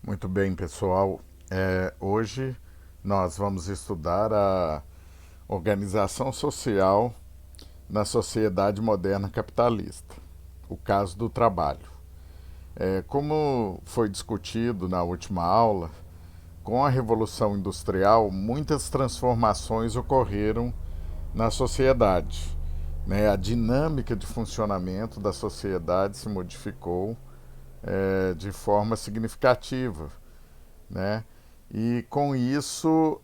Muito bem, pessoal. Hoje nós vamos estudar a organização social na sociedade moderna capitalista, o caso do trabalho. Como foi discutido na última aula, com a Revolução Industrial, muitas transformações ocorreram na sociedade. A dinâmica de funcionamento da sociedade se modificou de forma significativa, né? E com isso,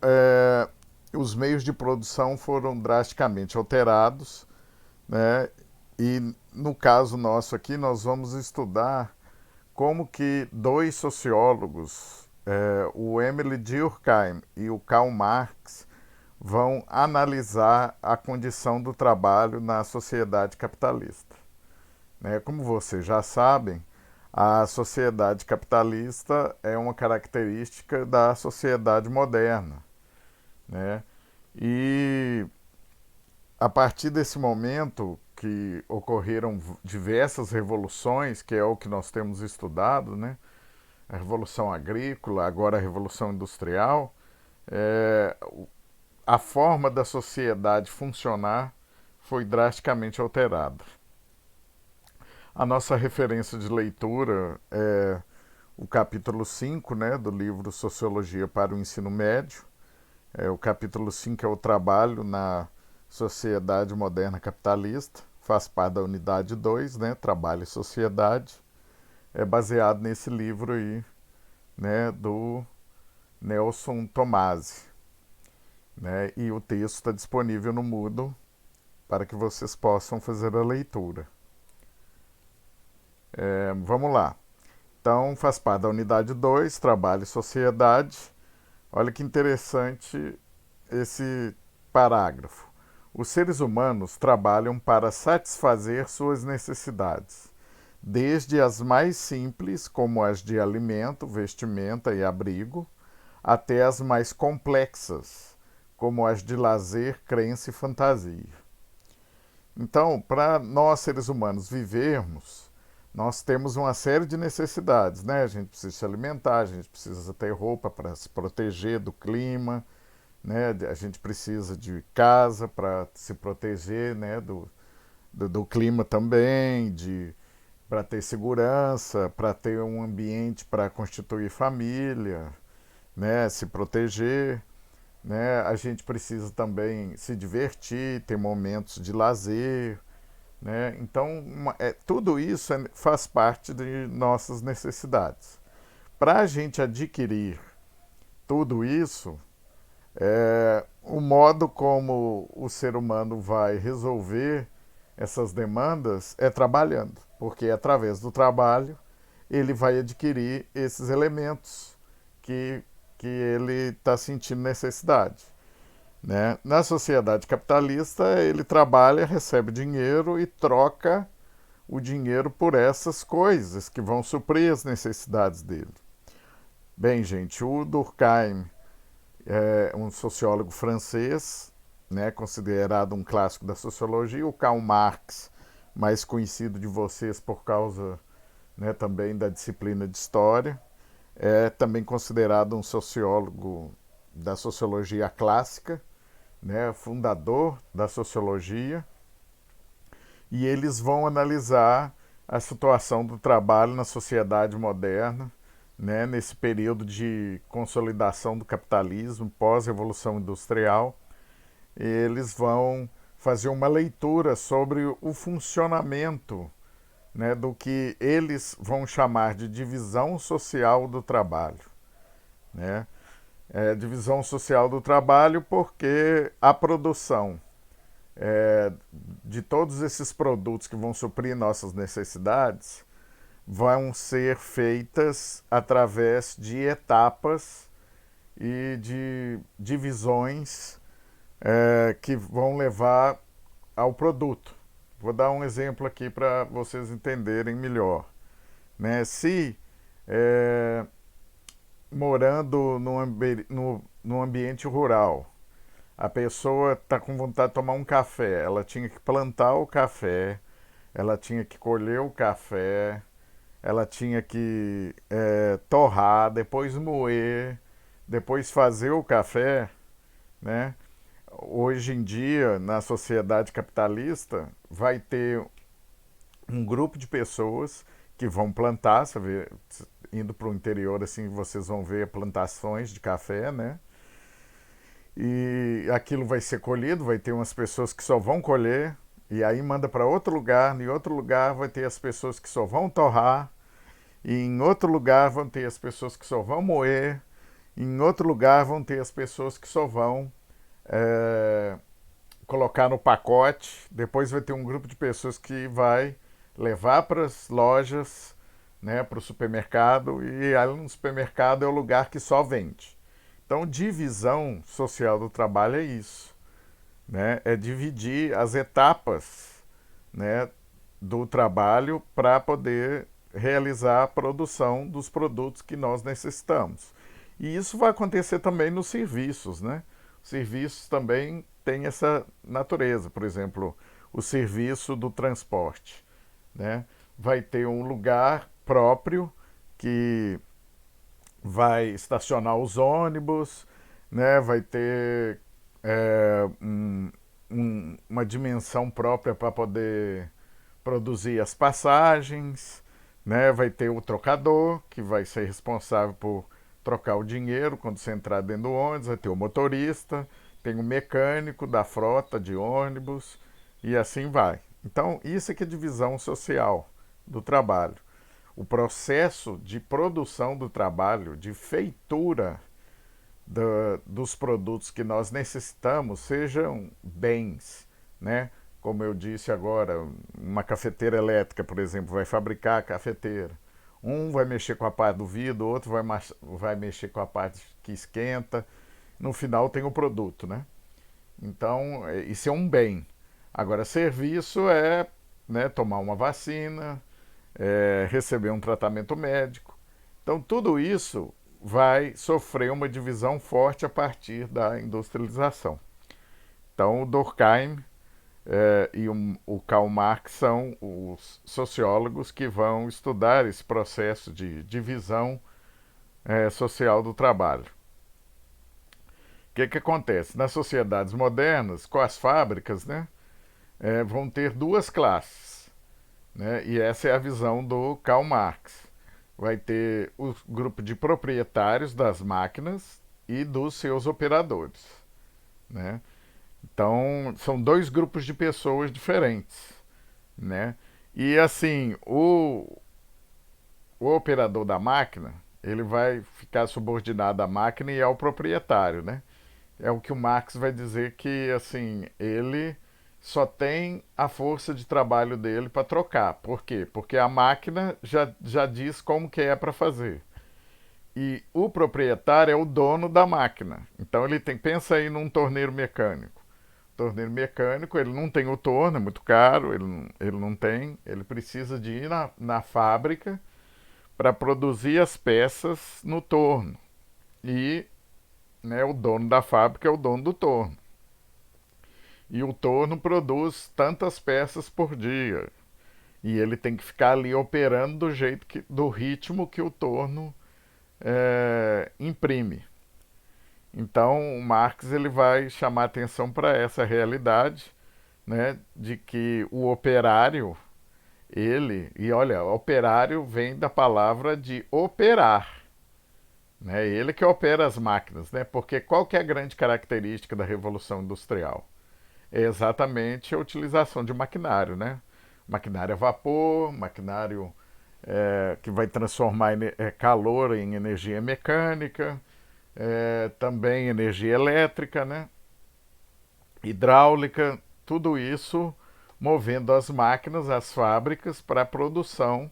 os meios de produção foram drasticamente alterados, né? E no caso nosso aqui, nós vamos estudar como que dois sociólogos, o Emile Durkheim e o Karl Marx, vão analisar a condição do trabalho na sociedade capitalista. Como vocês já sabem, a sociedade capitalista é uma característica da sociedade moderna, né? E a partir desse momento que ocorreram diversas revoluções, que é o que nós temos estudado, né? A Revolução Agrícola, agora a Revolução Industrial, é, a forma da sociedade funcionar foi drasticamente alterada. A nossa referência de leitura é o capítulo 5, né, do livro Sociologia para o Ensino Médio. O capítulo 5 é o trabalho na sociedade moderna capitalista, faz parte da unidade 2, né, Trabalho e Sociedade. É baseado nesse livro aí, né, do Nelson Tomasi. Né, e o texto está disponível no Moodle para que vocês possam fazer a leitura. Vamos lá. Então, faz parte da unidade 2, Trabalho e Sociedade. Olha que interessante esse parágrafo. Os seres humanos trabalham para satisfazer suas necessidades, desde as mais simples, como as de alimento, vestimenta e abrigo, até as mais complexas, como as de lazer, crença e fantasia. Então, para nós seres humanos vivermos, nós temos uma série de necessidades, né? A gente precisa se alimentar, a gente precisa ter roupa para se proteger do clima, né? A gente precisa de casa para se proteger, né? Do clima também, para ter segurança, para ter um ambiente para constituir família, né? Se proteger, né? A gente precisa também se divertir, ter momentos de lazer, né? Então, tudo isso faz parte de nossas necessidades. Para a gente adquirir tudo isso, o modo como o ser humano vai resolver essas demandas é trabalhando, porque através do trabalho ele vai adquirir esses elementos que ele está sentindo necessidade. Né? Na sociedade capitalista, ele trabalha, recebe dinheiro e troca o dinheiro por essas coisas que vão suprir as necessidades dele. Bem, gente, o Durkheim é um sociólogo francês, né, considerado um clássico da sociologia. O Karl Marx, mais conhecido de vocês por causa, né, também da disciplina de história, é também considerado um sociólogo da sociologia clássica, né, fundador da sociologia, e eles vão analisar a situação do trabalho na sociedade moderna, né, nesse período de consolidação do capitalismo pós-revolução industrial. Eles vão fazer uma leitura sobre o funcionamento, né, do que eles vão chamar de divisão social do trabalho. Né? Divisão social do trabalho porque a produção de todos esses produtos que vão suprir nossas necessidades vão ser feitas através de etapas e de divisões que vão levar ao produto. Vou dar um exemplo aqui para vocês entenderem melhor. Né? Se morando num ambiente rural, a pessoa está com vontade de tomar um café, ela tinha que plantar o café, ela tinha que colher o café, ela tinha que torrar, depois moer, depois fazer o café, né? Hoje em dia, na sociedade capitalista, vai ter um grupo de pessoas que vão plantar, você vê, indo para o interior assim, vocês vão ver plantações de café, né? E aquilo vai ser colhido, vai ter umas pessoas que só vão colher, e aí manda para outro lugar, em outro lugar vai ter as pessoas que só vão torrar, e em outro lugar vão ter as pessoas que só vão moer, e em outro lugar vão ter as pessoas que só vão é, colocar no pacote. Depois vai ter um grupo de pessoas que vai levar para as lojas, né, para o supermercado, e ali no supermercado é o lugar que só vende. Então, divisão social do trabalho é isso, né? É dividir as etapas, né, do trabalho para poder realizar a produção dos produtos que nós necessitamos. E isso vai acontecer também nos serviços, né? Os serviços também têm essa natureza. Por exemplo, o serviço do transporte, né? Vai ter um lugar próprio que vai estacionar os ônibus, né? Vai ter uma dimensão própria para poder produzir as passagens, né? Vai ter o trocador, que vai ser responsável por trocar o dinheiro quando você entrar dentro do ônibus, vai ter o motorista, tem o mecânico da frota de ônibus e assim vai. Então, isso é que é divisão social do trabalho. O processo de produção do trabalho, de feitura dos produtos que nós necessitamos, sejam bens, né? Como eu disse agora, uma cafeteira elétrica, por exemplo, vai fabricar a cafeteira. Um vai mexer com a parte do vidro, o outro vai mexer com a parte que esquenta. No final tem o produto, né? Então, isso é um bem. Agora, serviço é, né, tomar uma vacina, receber um tratamento médico. Então, tudo isso vai sofrer uma divisão forte a partir da industrialização. Então, o Durkheim e o Karl Marx são os sociólogos que vão estudar esse processo de divisão social do trabalho. O que acontece? Nas sociedades modernas, com as fábricas, né, vão ter duas classes, né, e essa é a visão do Karl Marx. Vai ter o grupo de proprietários das máquinas e dos seus operadores, né? Então, são dois grupos de pessoas diferentes, né? E assim, o operador da máquina, ele vai ficar subordinado à máquina e ao proprietário, né? É o que o Marx vai dizer que, assim, ele só tem a força de trabalho dele para trocar. Por quê? Porque a máquina já diz como que é para fazer. E o proprietário é o dono da máquina. Então ele tem, pensa aí num torneiro mecânico. Torneiro mecânico, ele não tem o torno, é muito caro, ele não tem, ele precisa de ir na fábrica para produzir as peças no torno. E, né, o dono da fábrica é o dono do torno. E o torno produz tantas peças por dia. E ele tem que ficar ali operando do ritmo que o torno imprime. Então, o Marx ele vai chamar atenção para essa realidade, né, de que o operário, e olha, operário vem da palavra de operar, né, ele que opera as máquinas, né, porque qual que é a grande característica da Revolução Industrial? É exatamente a utilização de maquinário, né? Maquinário a vapor, maquinário que vai transformar calor em energia mecânica, também energia elétrica, né? Hidráulica, tudo isso movendo as máquinas, as fábricas para a produção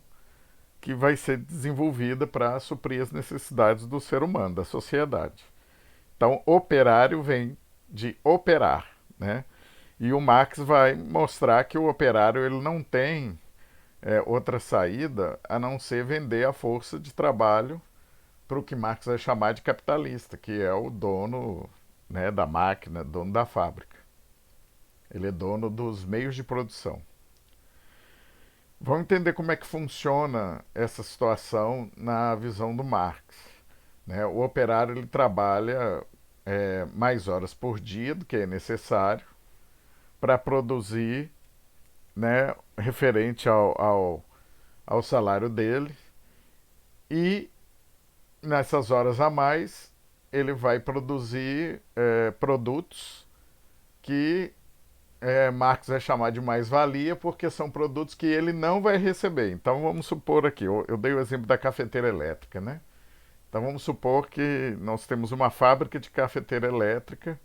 que vai ser desenvolvida para suprir as necessidades do ser humano, da sociedade. Então, operário vem de operar, né? E o Marx vai mostrar que o operário ele não tem outra saída a não ser vender a força de trabalho para o que Marx vai chamar de capitalista, que é o dono, né, da máquina, dono da fábrica. Ele é dono dos meios de produção. Vamos entender como é que funciona essa situação na visão do Marx, né? O operário ele trabalha mais horas por dia do que é necessário para produzir, né, referente ao salário dele, e nessas horas a mais ele vai produzir produtos que Marx vai chamar de mais-valia, porque são produtos que ele não vai receber. Então vamos supor aqui, eu dei o exemplo da cafeteira elétrica, né? Então vamos supor que nós temos uma fábrica de cafeteira elétrica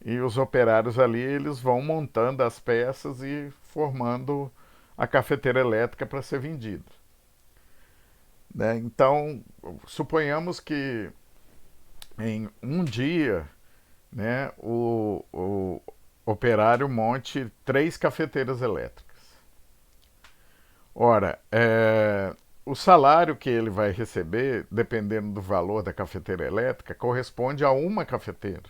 e os operários ali eles vão montando as peças e formando a cafeteira elétrica para ser vendida, né? Então suponhamos que em um dia, né, o operário monte 3 cafeteiras elétricas. Ora, o salário que ele vai receber, dependendo do valor da cafeteira elétrica, corresponde a uma cafeteira.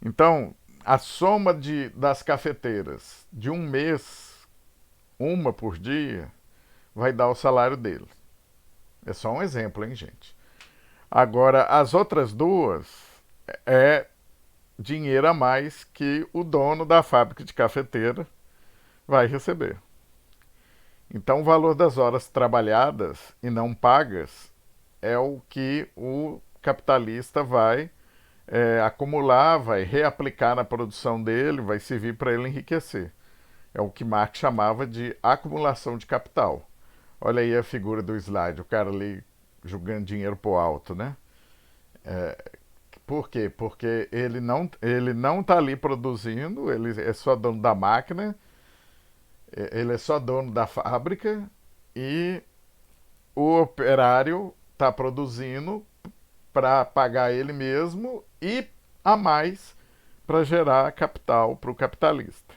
Então, a soma das cafeteiras de um mês, uma por dia, vai dar o salário dele. É só um exemplo, hein, gente? Agora, as outras duas é dinheiro a mais que o dono da fábrica de cafeteira vai receber. Então, o valor das horas trabalhadas e não pagas é o que o capitalista vai acumular, vai reaplicar na produção dele, vai servir para ele enriquecer. É o que Marx chamava de acumulação de capital. Olha aí a figura do slide, o cara ali jogando dinheiro pro alto, né? Por quê? Porque ele não está ali produzindo, ele é só dono da máquina, ele é só dono da fábrica e o operário está produzindo para pagar ele mesmo e a mais para gerar capital para o capitalista.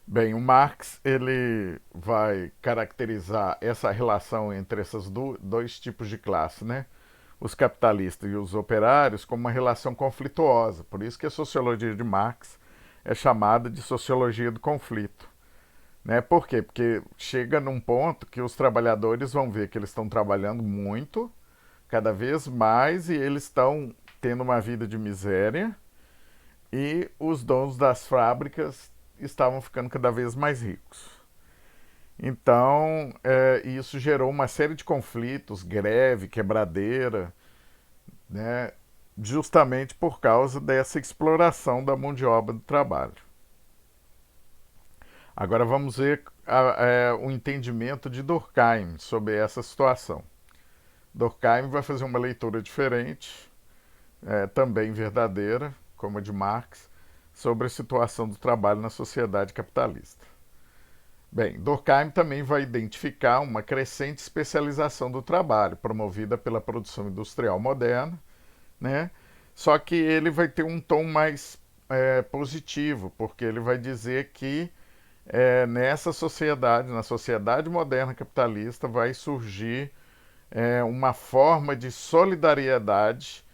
Bem, o Marx ele vai caracterizar essa relação entre esses dois tipos de classe, né? Os capitalistas e os operários, como uma relação conflituosa. Por isso que a sociologia de Marx é chamada de sociologia do conflito. Né? Por quê? Porque chega num ponto que os trabalhadores vão ver que eles estão trabalhando muito, cada vez mais, e eles estão tendo uma vida de miséria, e os donos das fábricas estavam ficando cada vez mais ricos. Então, isso gerou uma série de conflitos, greve, quebradeira, né, justamente por causa dessa exploração da mão de obra do trabalho. Agora vamos ver o entendimento de Durkheim sobre essa situação. Durkheim vai fazer uma leitura diferente, também verdadeira, como a de Marx, sobre a situação do trabalho na sociedade capitalista. Bem, Durkheim também vai identificar uma crescente especialização do trabalho, promovida pela produção industrial moderna, né? Só que ele vai ter um tom mais positivo, porque ele vai dizer que nessa sociedade, na sociedade moderna capitalista, vai surgir uma forma de solidariedade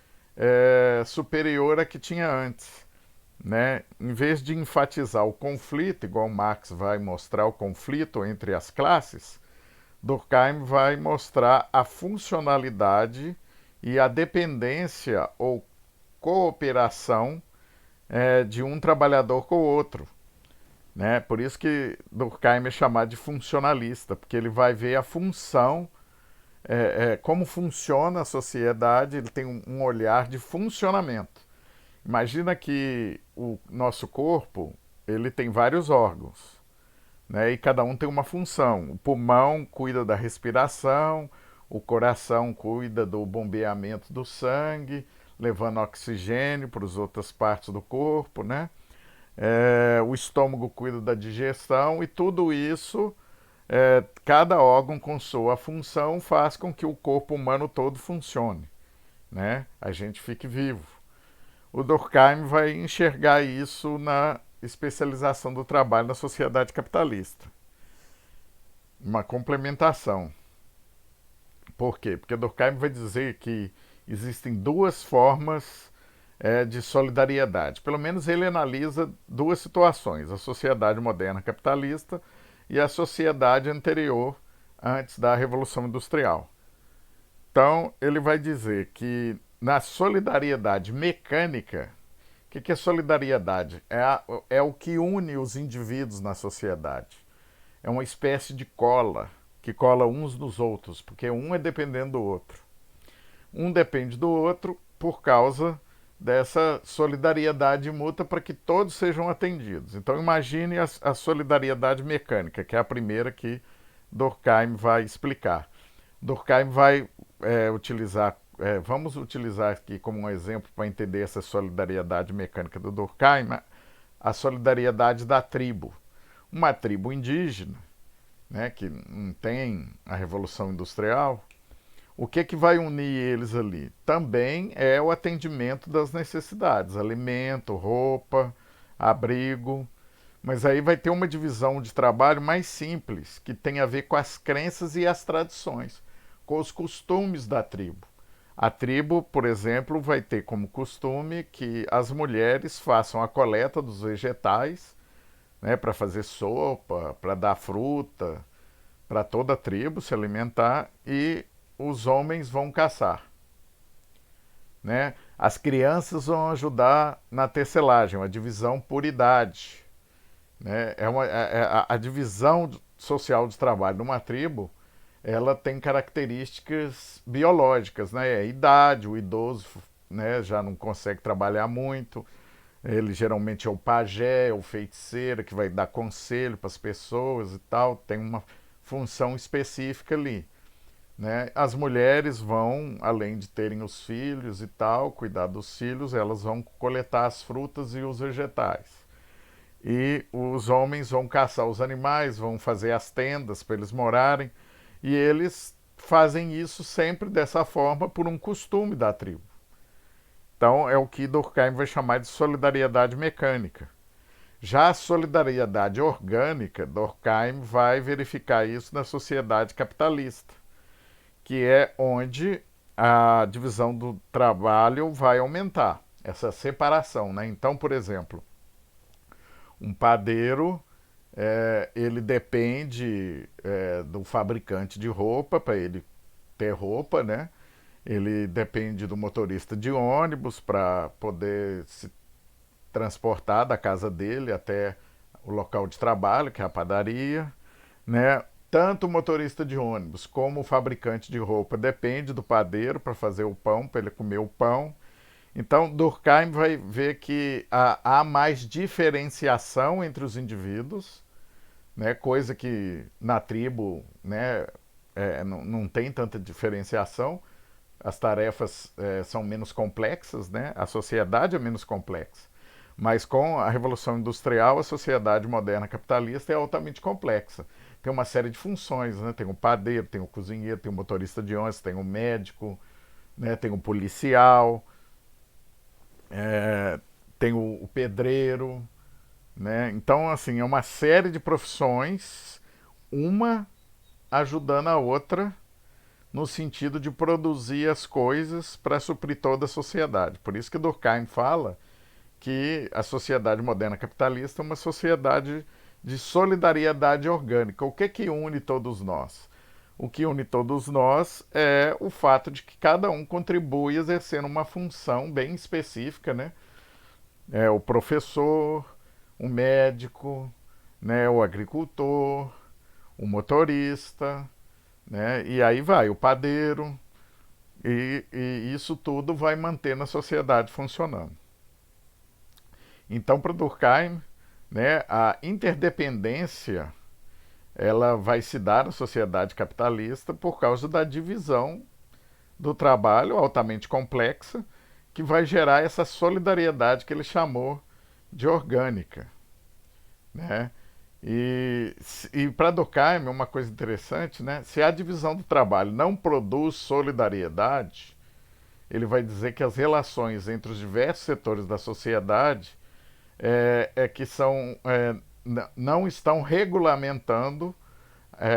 superior à que tinha antes. Né? Em vez de enfatizar o conflito, igual Marx vai mostrar o conflito entre as classes, Durkheim vai mostrar a funcionalidade e a dependência ou cooperação de um trabalhador com o outro. Né? Por isso que Durkheim é chamado de funcionalista, porque ele vai ver a função, como funciona a sociedade, ele tem um olhar de funcionamento. Imagina que o nosso corpo ele tem vários órgãos, né? E cada um tem uma função. O pulmão cuida da respiração, o coração cuida do bombeamento do sangue, levando oxigênio para as outras partes do corpo, né? O estômago cuida da digestão e tudo isso, cada órgão com sua função faz com que o corpo humano todo funcione, né? A gente fique vivo. O Durkheim vai enxergar isso na especialização do trabalho na sociedade capitalista. Uma complementação. Por quê? Porque Durkheim vai dizer que existem duas formas de solidariedade. Pelo menos ele analisa duas situações: a sociedade moderna capitalista e a sociedade anterior, antes da Revolução Industrial. Então, ele vai dizer que na solidariedade mecânica, o que é solidariedade? É o que une os indivíduos na sociedade. É uma espécie de cola, que cola uns nos outros, porque um é dependendo do outro. Um depende do outro por causa dessa solidariedade mútua para que todos sejam atendidos. Então imagine a solidariedade mecânica, que é a primeira que Durkheim vai explicar. Durkheim vai utilizar, vamos utilizar aqui como um exemplo para entender essa solidariedade mecânica do Durkheim, a solidariedade da tribo. Uma tribo indígena, né, que não tem a Revolução Industrial, o que vai unir eles ali? Também é o atendimento das necessidades, alimento, roupa, abrigo, mas aí vai ter uma divisão de trabalho mais simples, que tem a ver com as crenças e as tradições, com os costumes da tribo. A tribo, por exemplo, vai ter como costume que as mulheres façam a coleta dos vegetais, né, para fazer sopa, para dar fruta, para toda a tribo se alimentar, e os homens vão caçar. Né? As crianças vão ajudar na tecelagem, uma divisão por idade. Né? A divisão social de trabalho numa tribo, ela tem características biológicas, né? A idade, o idoso, né, já não consegue trabalhar muito, ele geralmente é o pajé, é o feiticeiro que vai dar conselho para as pessoas e tal, tem uma função específica ali. Né? As mulheres vão, além de terem os filhos e tal, cuidar dos filhos, elas vão coletar as frutas e os vegetais. E os homens vão caçar os animais, vão fazer as tendas para eles morarem, e eles fazem isso sempre dessa forma por um costume da tribo. Então é o que Durkheim vai chamar de solidariedade mecânica. Já a solidariedade orgânica, Durkheim vai verificar isso na sociedade capitalista, que é onde a divisão do trabalho vai aumentar, essa separação. Né? Então, por exemplo, um padeiro, ele depende do fabricante de roupa para ele ter roupa, né? Ele depende do motorista de ônibus para poder se transportar da casa dele até o local de trabalho, que é a padaria, né? Tanto o motorista de ônibus como o fabricante de roupa depende do padeiro para fazer o pão, para ele comer o pão. Então, Durkheim vai ver que há mais diferenciação entre os indivíduos, né? Coisa que na tribo, né, não tem tanta diferenciação. As tarefas são menos complexas, né? A sociedade é menos complexa. Mas com a Revolução Industrial, a sociedade moderna capitalista é altamente complexa. Tem uma série de funções, né? Tem o padeiro, tem o cozinheiro, tem o motorista de ônibus, tem o médico, né? Tem o policial, tem o pedreiro, né? Então, assim, é uma série de profissões, uma ajudando a outra no sentido de produzir as coisas para suprir toda a sociedade. Por isso que Durkheim fala que a sociedade moderna capitalista é uma sociedade de solidariedade orgânica. O que une todos nós? O que une todos nós é o fato de que cada um contribui exercendo uma função bem específica, né? É o professor, o médico, né? O agricultor, o motorista, né? E aí vai o padeiro, e isso tudo vai mantendo a sociedade funcionando. Então, para Durkheim, né, a interdependência ela vai se dar na sociedade capitalista por causa da divisão do trabalho altamente complexa, que vai gerar essa solidariedade que ele chamou de orgânica. Né? E para Durkheim, uma coisa interessante, né? Se a divisão do trabalho não produz solidariedade, ele vai dizer que as relações entre os diversos setores da sociedade que não estão regulamentando,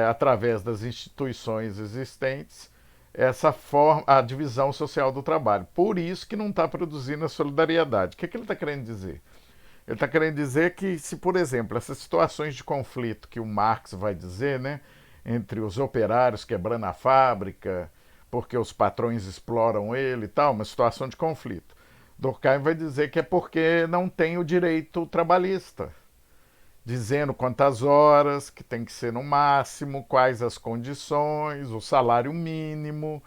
através das instituições existentes, essa forma, a divisão social do trabalho. Por isso que não está produzindo a solidariedade. O que ele está querendo dizer? Ele está querendo dizer que, se, por exemplo, essas situações de conflito que o Marx vai dizer, né, entre os operários quebrando a fábrica, porque os patrões exploram ele e tal, uma situação de conflito. Durkheim vai dizer que é porque não tem o direito trabalhista, dizendo quantas horas, que tem que ser no máximo, quais as condições, o salário mínimo.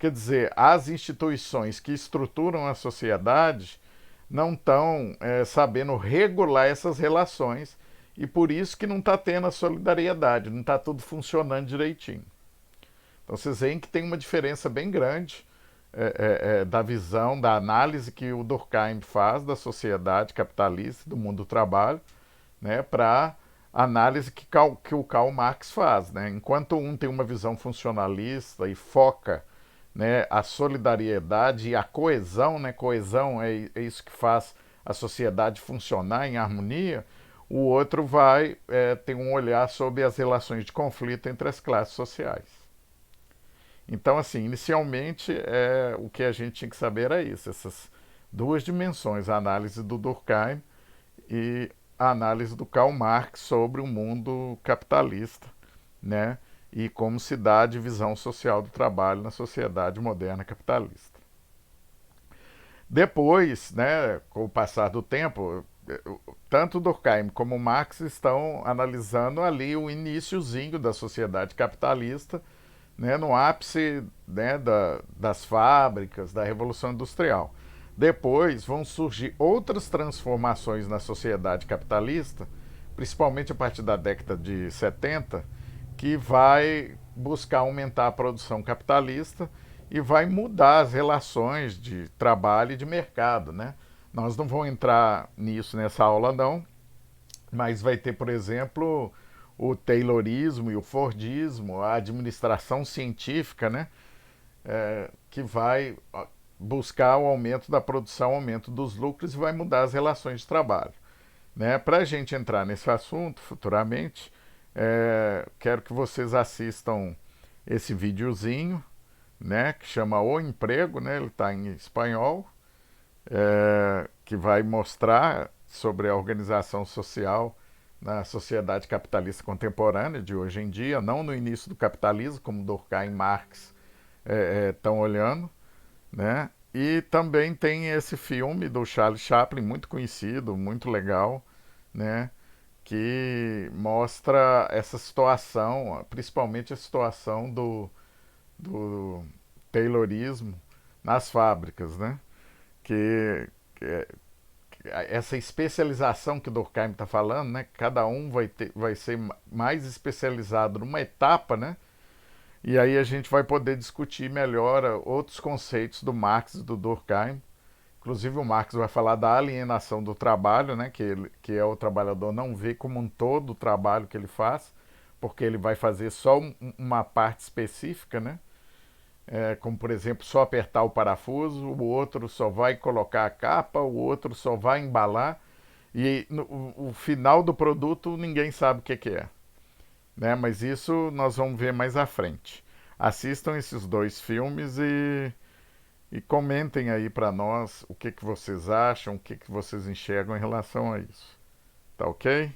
Quer dizer, as instituições que estruturam a sociedade não estão sabendo regular essas relações e por isso que não está tendo a solidariedade, não está tudo funcionando direitinho. Então vocês veem que tem uma diferença bem grande da visão, da análise que o Durkheim faz da sociedade capitalista, do mundo do trabalho, né, para análise que o Karl Marx faz. Né? Enquanto um tem uma visão funcionalista e foca, né, a solidariedade e a coesão, né, coesão é isso que faz a sociedade funcionar em harmonia, o outro vai ter um olhar sobre as relações de conflito entre as classes sociais. Então, assim, inicialmente, o que a gente tinha que saber era isso, essas duas dimensões, a análise do Durkheim e a análise do Karl Marx sobre o mundo capitalista, né? E como se dá a divisão social do trabalho na sociedade moderna capitalista. Depois, né, com o passar do tempo, tanto Durkheim como Marx estão analisando ali o iniciozinho da sociedade capitalista, né, no ápice, né, das fábricas, da Revolução Industrial. Depois vão surgir outras transformações na sociedade capitalista, principalmente a partir da década de 70, que vai buscar aumentar a produção capitalista e vai mudar as relações de trabalho e de mercado, né? Nós não vamos entrar nisso nessa aula não, mas vai ter, por exemplo, o Taylorismo e o Fordismo, a administração científica, né? Que vai buscar o aumento da produção, o aumento dos lucros e vai mudar as relações de trabalho. Né? Para a gente entrar nesse assunto futuramente, quero que vocês assistam esse videozinho, né, que chama O Emprego, né, ele está em espanhol, que vai mostrar sobre a organização social na sociedade capitalista contemporânea de hoje em dia, não no início do capitalismo, como Durkheim e Marx estão olhando, né? E também tem esse filme do Charlie Chaplin, muito conhecido, muito legal, né? Que mostra essa situação, principalmente a situação do Taylorismo nas fábricas, né? Que essa especialização que o Durkheim está falando, né? Cada um vai ser mais especializado numa etapa, né? E aí a gente vai poder discutir melhor outros conceitos do Marx e do Durkheim. Inclusive o Marx vai falar da alienação do trabalho, né, que é o trabalhador não vê como um todo o trabalho que ele faz, porque ele vai fazer só uma parte específica, né? Como por exemplo só apertar o parafuso, o outro só vai colocar a capa, o outro só vai embalar e o final do produto ninguém sabe o que é, né? Mas isso nós vamos ver mais à frente. Assistam esses dois filmes e comentem aí para nós o que vocês acham, o que vocês enxergam em relação a isso. Tá ok?